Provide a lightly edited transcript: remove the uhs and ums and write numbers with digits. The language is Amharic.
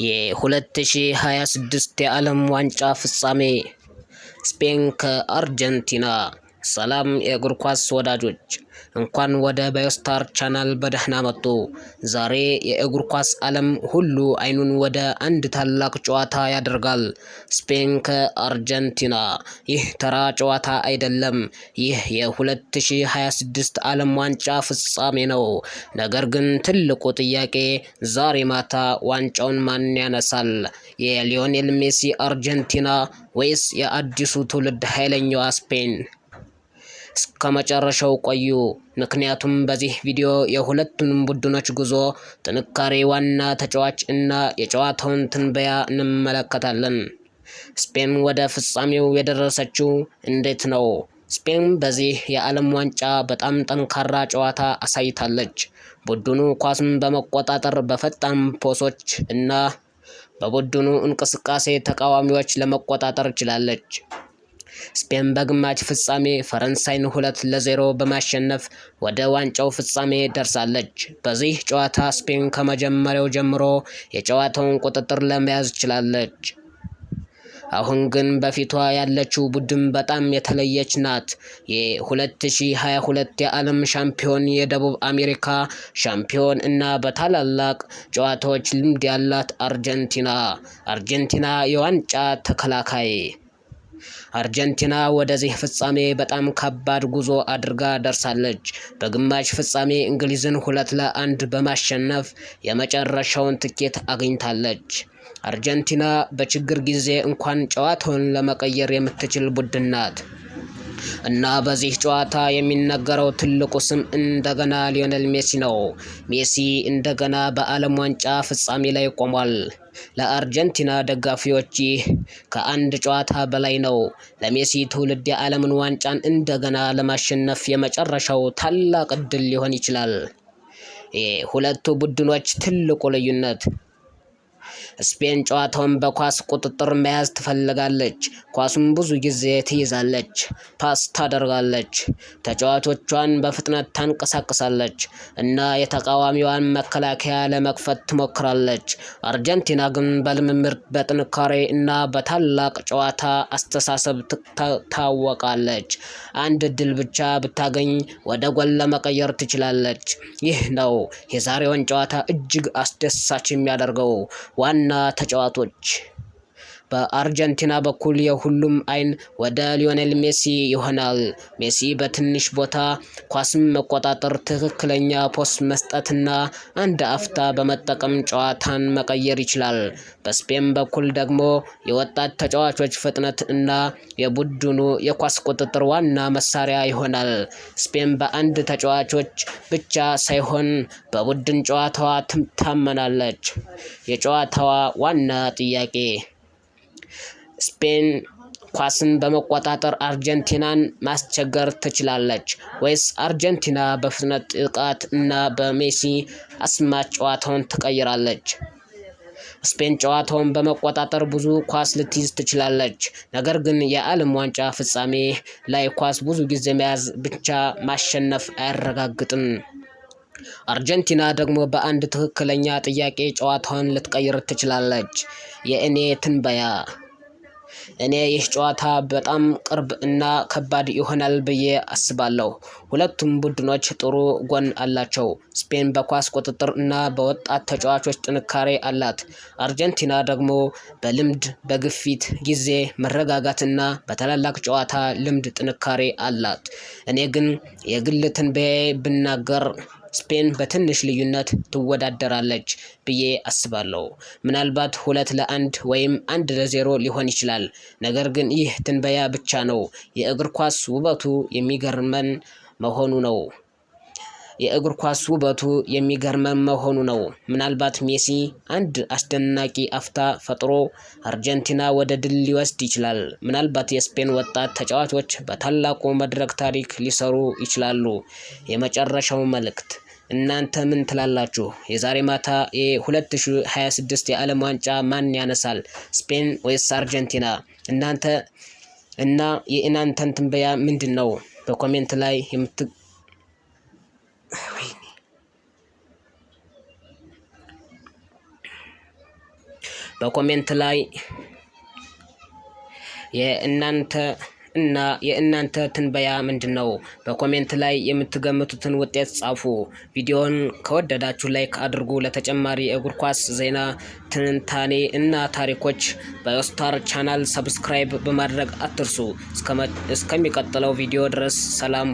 የ2026 የዓለም ዋንጫ ፍጻሜ ስፔን ከአርጀንቲና። ሰላም የእግር ኳስ ወዳጆች፣ እንኳን ወደ ባዮስታር ቻናል በደህና መጡ። ዛሬ የእግር ኳስ ዓለም ሁሉ አይኑን ወደ አንድ ታላቅ ጨዋታ ያደርጋል፣ ስፔን ከአርጀንቲና። ይህ ተራ ጨዋታ አይደለም፣ ይህ የ2026 ዓለም ዋንጫ ፍጻሜ ነው። ነገር ግን ትልቁ ጥያቄ ዛሬ ማታ ዋንጫውን ማን ያነሳል? የሊዮኔል ሜሲ አርጀንቲና ወይስ የአዲሱ ትውልድ ኃይለኛዋ ስፔን? እስከ መጨረሻው ቆዩ፣ ምክንያቱም በዚህ ቪዲዮ የሁለቱንም ቡድኖች ጉዞ፣ ጥንካሬ፣ ዋና ተጫዋች እና የጨዋታውን ትንበያ እንመለከታለን። ስፔን ወደ ፍጻሜው የደረሰችው እንዴት ነው? ስፔን በዚህ የዓለም ዋንጫ በጣም ጠንካራ ጨዋታ አሳይታለች። ቡድኑ ኳስን በመቆጣጠር በፈጣን ፖሶች እና በቡድኑ እንቅስቃሴ ተቃዋሚዎች ለመቆጣጠር ችላለች። ስፔን በግማሽ ፍጻሜ ፈረንሳይን 2-0 በማሸነፍ ወደ ዋንጫው ፍጻሜ ደርሳለች። በዚህ ጨዋታ ስፔን ከመጀመሪያው ጀምሮ የጨዋታውን ቁጥጥር ለመያዝ ችላለች። አሁን ግን በፊቷ ያለችው ቡድን በጣም የተለየች ናት። የ2022 የዓለም ሻምፒዮን፣ የደቡብ አሜሪካ ሻምፒዮን እና በታላላቅ ጨዋታዎች ልምድ ያላት አርጀንቲና የዋንጫ ተከላካይ። አርጀንቲና ወደዚህ ፍጻሜ በጣም ከባድ ጉዞ አድርጋ ደርሳለች። በግማሽ ፍጻሜ እንግሊዝን 2-1 በማሸነፍ የመጨረሻውን ትኬት አግኝታለች። አርጀንቲና በችግር ጊዜ እንኳን ጨዋታውን ለመቀየር የምትችል ቡድን ናት እና በዚህ ጨዋታ የሚነገረው ትልቁ ስም እንደገና ሊዮኔል ሜሲ ነው። ሜሲ እንደገና በዓለም ዋንጫ ፍጻሜ ላይ ቆሟል። ለአርጀንቲና ደጋፊዎች ይህ ከአንድ ጨዋታ በላይ ነው። ለሜሲ ትውልድ የዓለምን ዋንጫን እንደገና ለማሸነፍ የመጨረሻው ታላቅ ዕድል ሊሆን ይችላል። የሁለቱ ቡድኖች ትልቁ ልዩነት፣ ስፔን ጨዋታውን በኳስ ቁጥጥር መያዝ ትፈልጋለች። ኳሱን ብዙ ጊዜ ትይዛለች፣ ፓስ ታደርጋለች፣ ተጫዋቾቿን በፍጥነት ታንቀሳቅሳለች እና የተቃዋሚዋን መከላከያ ለመክፈት ትሞክራለች። አርጀንቲና ግን በልምምድ፣ በጥንካሬ እና በታላቅ ጨዋታ አስተሳሰብ ትታወቃለች። አንድ ዕድል ብቻ ብታገኝ ወደ ጎል ለመቀየር ትችላለች። ይህ ነው የዛሬውን ጨዋታ እጅግ አስደሳች የሚያደርገው። ዋና ተጫዋቾች፣ በአርጀንቲና በኩል የሁሉም አይን ወደ ሊዮኔል ሜሲ ይሆናል። ሜሲ በትንሽ ቦታ ኳስን መቆጣጠር፣ ትክክለኛ ፖስ መስጠትና አንድ አፍታ በመጠቀም ጨዋታን መቀየር ይችላል። በስፔን በኩል ደግሞ የወጣት ተጫዋቾች ፍጥነት እና የቡድኑ የኳስ ቁጥጥር ዋና መሳሪያ ይሆናል። ስፔን በአንድ ተጫዋቾች ብቻ ሳይሆን በቡድን ጨዋታዋ ትታመናለች። የጨዋታዋ ዋና ጥያቄ፣ ስፔን ኳስን በመቆጣጠር አርጀንቲናን ማስቸገር ትችላለች ወይስ አርጀንቲና በፍጥነት ጥቃት እና በሜሲ አስማት ጨዋታውን ትቀይራለች? ስፔን ጨዋታውን በመቆጣጠር ብዙ ኳስ ልትይዝ ትችላለች፣ ነገር ግን የዓለም ዋንጫ ፍጻሜ ላይ ኳስ ብዙ ጊዜ መያዝ ብቻ ማሸነፍ አያረጋግጥም። አርጀንቲና ደግሞ በአንድ ትክክለኛ ጥያቄ ጨዋታውን ልትቀይር ትችላለች። የእኔ ትንበያ፣ ይህ ጨዋታ በጣም ቅርብ እና ከባድ ይሆናል ብዬ አስባለሁ። ሁለቱም ቡድኖች ጥሩ ጎን አላቸው። ስፔን በኳስ ቁጥጥር እና በወጣት ተጫዋቾች ጥንካሬ አላት። አርጀንቲና ደግሞ በልምድ፣ በግፊት ጊዜ መረጋጋትና በታላላቅ ጨዋታ ልምድ ጥንካሬ አላት። እኔ ግን የግል ትንበያዬ ብናገር ስፔን በትንሽ ልዩነት ትወዳደራለች ብዬ አስባለሁ። ምናልባት 2-1 ወይም 1-0 ሊሆን ይችላል። ነገር ግን ይህ ትንበያ ብቻ ነው። የእግር ኳስ ውበቱ የሚገርመን መሆኑ ነው። ምናልባት ሜሲ አንድ አስደናቂ አፍታ ፈጥሮ አርጀንቲና ወደ ድል ሊወስድ ይችላል። ምናልባት የስፔን ወጣት ተጫዋቾች በታላቁ መድረክ ታሪክ ሊሰሩ ይችላሉ። የመጨረሻው መልእክት፣ እናንተ ምን ትላላችሁ? የዛሬ ማታ የ2026 የዓለም ዋንጫ ማን ያነሳል? ስፔን ወይስ አርጀንቲና? የእናንተን ትንበያ ምንድን ነው? በኮሜንት ላይ በኮሜንት ላይ የእናንተ ትንበያ ምንድነው? በኮሜንት ላይ የምትገምቱትን ውጤት ጻፉ። ቪዲዮውን ከወደዳችሁ ላይክ አድርጉ። ለተጨማሪ እግር ኳስ ዜና፣ ትንታኔ እና ታሪኮች በስታር ቻናል ሰብስክራይብ በማድረግ አትርሱ። እስከሚቀጥለው ቪዲዮ ድረስ ሰላም